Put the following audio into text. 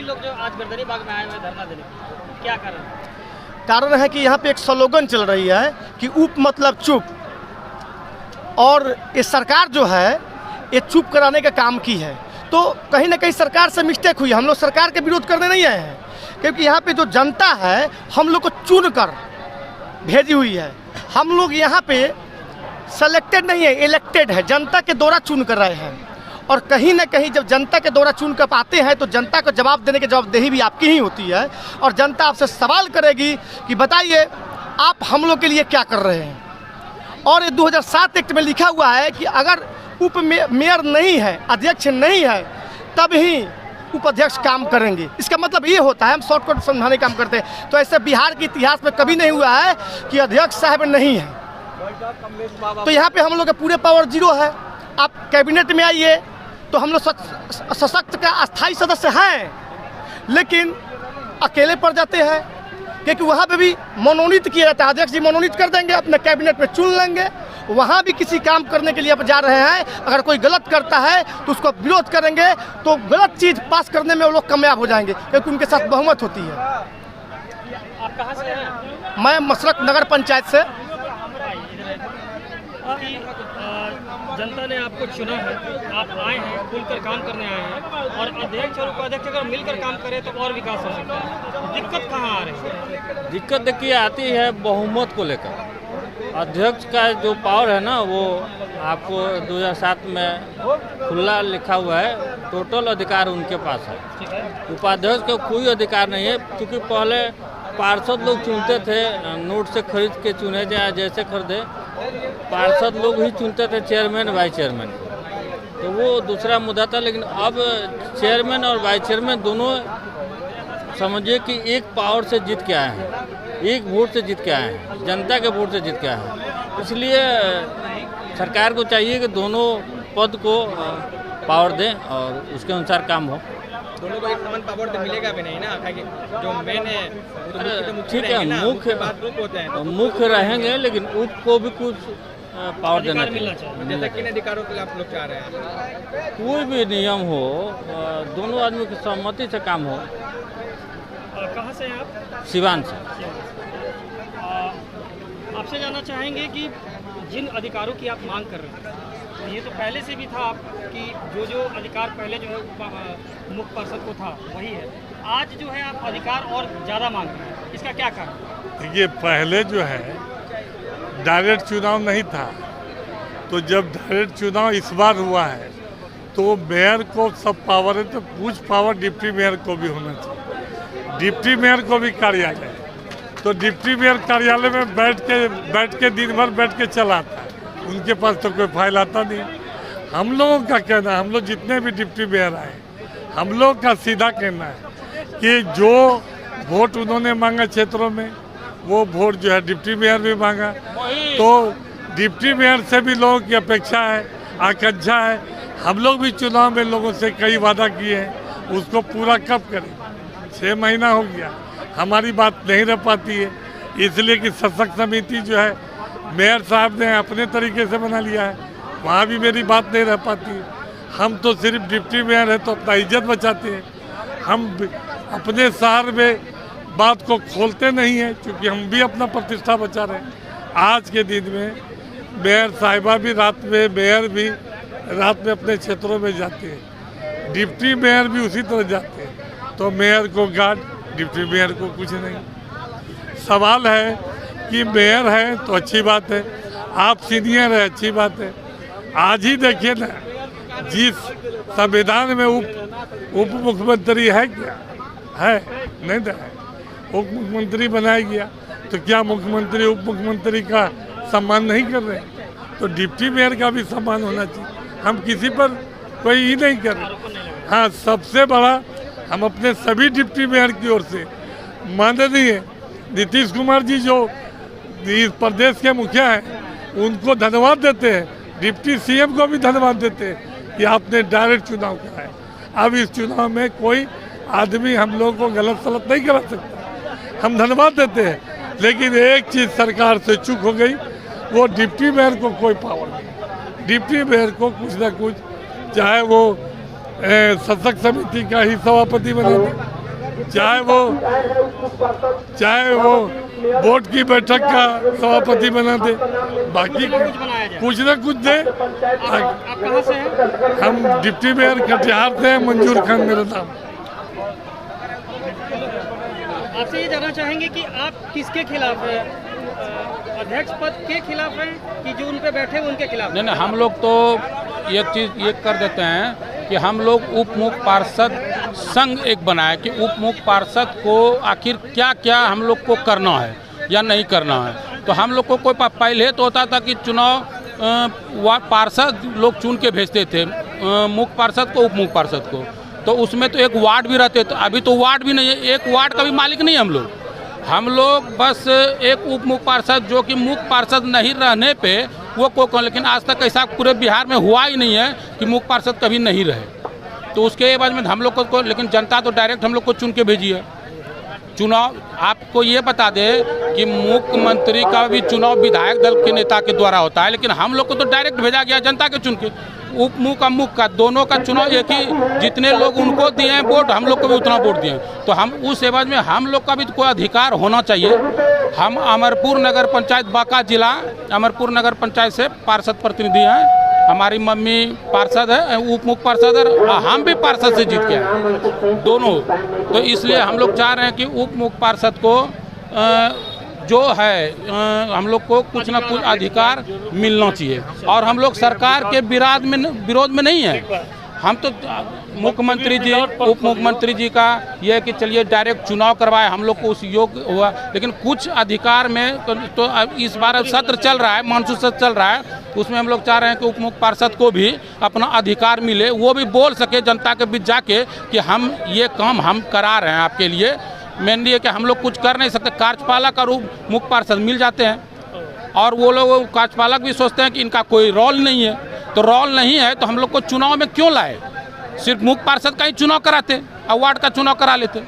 लोग जो आज गर्दनी बाग में आए हुए धरना देने, क्या कारण है कि यहाँ पे एक स्लोगन चल रही है कि उप मतलब चुप, और ये सरकार जो है ये चुप कराने का काम की है। तो कहीं ना कहीं सरकार से मिस्टेक हुई। हम लोग सरकार के विरोध करने नहीं आए हैं, क्योंकि यहाँ पे जो जनता है हम लोग को चुन कर भेजी हुई है। हम लोग यहाँ पे सेलेक्टेड नहीं है, इलेक्टेड है, जनता के द्वारा चुन कर रहे हैं। और कहीं ना कहीं जब जनता के द्वारा चुन कर पाते हैं तो जनता को जवाब देने की जवाबदेही भी आपकी ही होती है, और जनता आपसे सवाल करेगी कि बताइए आप हम लोग के लिए क्या कर रहे हैं। और ये 2007 एक्ट में लिखा हुआ है कि अगर उप मेयर नहीं है, अध्यक्ष नहीं है, तब ही उपाध्यक्ष काम करेंगे। इसका मतलब ये होता है, हम शॉर्टकट समझाने काम करते हैं, तो ऐसे बिहार के इतिहास में कभी नहीं हुआ है कि अध्यक्ष साहब नहीं है। तो यहाँ पे हम लोग का पूरे पावर जीरो है। आप कैबिनेट में आइए तो हम लोग सशक्त का अस्थायी सदस्य हैं, लेकिन अकेले पड़ जाते हैं, क्योंकि वहाँ पे भी मनोनीत किया जाता है। अध्यक्ष जी मनोनीत कर देंगे, अपने कैबिनेट में चुन लेंगे। वहाँ भी किसी काम करने के लिए आप जा रहे हैं, अगर कोई गलत करता है तो उसको विरोध करेंगे, तो गलत चीज़ पास करने में वो लोग कामयाब हो जाएंगे, क्योंकि उनके साथ बहुमत होती है। आप कहाँ से हैं? मैं मसरक नगर पंचायत से। जनता ने आपको चुना है, आप आए हैं, खुलकर काम करने आए हैं, और अध्यक्ष और उपाध्यक्ष अगर मिलकर काम करें तो और विकास हो सकता है। दिक्कत कहाँ आ रही है? दिक्कत देखिए आती है बहुमत को लेकर। अध्यक्ष का जो पावर है ना, वो आपको 2007 में खुला लिखा हुआ है, टोटल अधिकार उनके पास है। उपाध्यक्ष को कोई अधिकार नहीं है, क्योंकि पहले पार्षद लोग चुनते थे, नोट से खरीद के चुने जाए, जैसे खरीदे पार्षद लोग ही चुनते थे चेयरमैन वाइस चेयरमैन, तो वो दूसरा मुद्दा था। लेकिन अब चेयरमैन और वाइस चेयरमैन दोनों समझिए कि एक पावर से जीत के आए हैं, एक वोट से जीत के आए हैं, जनता के वोट से जीत के आए हैं। इसलिए सरकार को चाहिए कि दोनों पद को पावर दें और उसके अनुसार काम हो। दोनों को एक समान पावर तो मिलेगा भी नहीं ना, जो मेन है तो ठीक है, मुख्य रहेंगे, लेकिन उप को भी कुछ पावर देना चाहिए। जैसा किन अधिकारों के लिए आप लोग चाह रहे हैं? कोई भी नियम हो, दोनों आदमी की सहमति से काम हो। कहाँ से हैं आप? सिवान से। आपसे जानना चाहेंगे कि जिन अधिकारों की आप मांग कर रहे हैं, ये तो पहले से भी था आप कि जो अधिकार पहले जो है मुख्य पार्षद को था वही है, आज जो है आप अधिकार और ज़्यादा मांग रहे हैं, इसका क्या कारण? देखिए, पहले जो है डायरेक्ट चुनाव नहीं था, तो जब डायरेक्ट चुनाव इस बार हुआ है तो मेयर को सब पावर है, तो कुछ पावर डिप्टी मेयर को भी होना चाहिए। डिप्टी मेयर को भी कार्यालय, तो डिप्टी मेयर कार्यालय में बैठ के दिन भर बैठ के चलाता है, उनके पास तो कोई फाइल आता नहीं। हम लोगों का कहना, हम लोग जितने भी डिप्टी मेयर आए, हम लोग का सीधा कहना है कि जो वोट उन्होंने मांगा क्षेत्रों में, वो वोट जो है डिप्टी मेयर भी मांगा, तो डिप्टी मेयर से भी लोगों की अपेक्षा है, आकांक्षा है। हम लोग भी चुनाव में लोगों से कई वादा किए हैं, उसको पूरा कब करें? 6 महीना हो गया, हमारी बात नहीं रह पाती है, इसलिए कि सशक्त समिति जो है मेयर साहब ने अपने तरीके से बना लिया है, वहाँ भी मेरी बात नहीं रह पाती है। हम तो सिर्फ डिप्टी मेयर है तो अपना इज्जत बचाते हैं, हम अपने शहर में बात को खोलते नहीं हैं, क्योंकि हम भी अपना प्रतिष्ठा बचा रहे हैं। आज के दिन में मेयर साहिबा भी रात में, मेयर भी रात में अपने क्षेत्रों में जाते हैं, डिप्टी मेयर भी उसी तरह जाते हैं, तो मेयर को गार्ड, डिप्टी मेयर को कुछ नहीं। सवाल है कि मेयर है तो अच्छी बात है, आप सीनियर है अच्छी बात है। आज ही देखिए ना, जिस संविधान में उप मुख्यमंत्री है, क्या है नहीं था, उप मुख्यमंत्री बनाया गया, तो क्या मुख्यमंत्री उप मुख्यमंत्री का सम्मान नहीं कर रहे? तो डिप्टी मेयर का भी सम्मान होना चाहिए। हम किसी पर कोई ही नहीं कर रहे। हाँ, सबसे बड़ा हम अपने सभी डिप्टी मेयर की ओर से माननीय नीतीश कुमार जी जो इस प्रदेश के मुखिया हैं, उनको धन्यवाद देते हैं, डिप्टी सीएम को भी धन्यवाद देते हैं कि आपने डायरेक्ट चुनाव कराया। अब इस चुनाव में कोई आदमी हम लोगों को गलत सलत नहीं करा सकता, हम धन्यवाद देते हैं। लेकिन एक चीज़ सरकार से चूक हो गई, वो डिप्टी मेयर को कोई पावर नहीं। डिप्टी मेयर को कुछ ना कुछ, चाहे वो सशक्त समिति का ही सभापति बने थे, चाहे वो बोर्ड की बैठक का सभापति बना दे, बाकी कुछ बनाया जाए। कुछ न कुछ दे। आप कहाँ से हैं? हम डिप्टी मेयर कटिहार से हैं, मंजूर खान मेरा नाम। आपसे ये जानना चाहेंगे कि आप किसके खिलाफ हैं? अध्यक्ष पद के खिलाफ हैं कि जो उन पे बैठे हैं उनके खिलाफ? नहीं, हम लोग तो एक चीज़ ये कर देते हैं कि हम लोग उप मुख्य पार्षद संघ एक बनाए कि उप मुख्य पार्षद को आखिर क्या क्या हम लोग को करना है या नहीं करना है। तो हम लोग को कोई पहले तो होता था कि चुनाव पार्षद लोग चुन के भेजते थे, मुख्य पार्षद को, उप मुख्य पार्षद को, तो उसमें तो एक वार्ड भी रहते थे। अभी तो वार्ड भी नहीं है, एक वार्ड का भी मालिक नहीं हम लोग बस एक उप मुख्य पार्षद जो कि मुख्य पार्षद नहीं रहने पे वो को, लेकिन आज तक ऐसा पूरे बिहार में हुआ ही नहीं है कि मुख्य पार्षद कभी नहीं रहे। तो उसके एवज में हम लोग को लेकिन जनता तो डायरेक्ट हम लोग को चुन के भेजी है। चुनाव आपको ये बता दे कि मुख्यमंत्री का भी चुनाव विधायक दल के नेता के द्वारा होता है, लेकिन हम लोग को तो डायरेक्ट भेजा गया जनता के चुन के। उप मुख्य का दोनों का चुनाव एक ही, जितने लोग उनको दिए हैं वोट, हम लोग को भी उतना वोट दिए। तो हम उस एवज में हम लोग का भी कोई अधिकार होना चाहिए। हम अमरपुर नगर पंचायत, बांका जिला अमरपुर नगर पंचायत से पार्षद प्रतिनिधि हैं। हमारी मम्मी पार्षद है, उप मुख्य पार्षद है, हम भी पार्षद से जीत के आए दोनों। तो इसलिए हम लोग चाह रहे हैं कि उप मुख्य पार्षद को जो है हम लोग को कुछ ना कुछ अधिकार मिलना चाहिए। और हम लोग सरकार के विरोध में नहीं है। हम तो मुख्यमंत्री जी, उप मुख्यमंत्री जी का ये है कि चलिए डायरेक्ट चुनाव करवाए, हम लोग को उस योग्य हुआ, लेकिन कुछ अधिकार में तो इस बार सत्र चल रहा है, मानसून सत्र चल रहा है, उसमें हम लोग चाह रहे हैं कि उप मुख्य पार्षद को भी अपना अधिकार मिले, वो भी बोल सके जनता के बीच जाके कि हम ये काम हम करा रहे हैं आपके लिए। मेनली है कि हम लोग कुछ कर नहीं सकते, कार्यपालक और मुख्य पार्षद मिल जाते हैं और वो लोग कार्यपालक भी सोचते हैं कि इनका कोई रोल नहीं है। तो रोल नहीं है तो हम लोग को चुनाव में क्यों लाए? सिर्फ मुख्य पार्षद का ही चुनाव कराते और वार्ड का चुनाव करा लेते।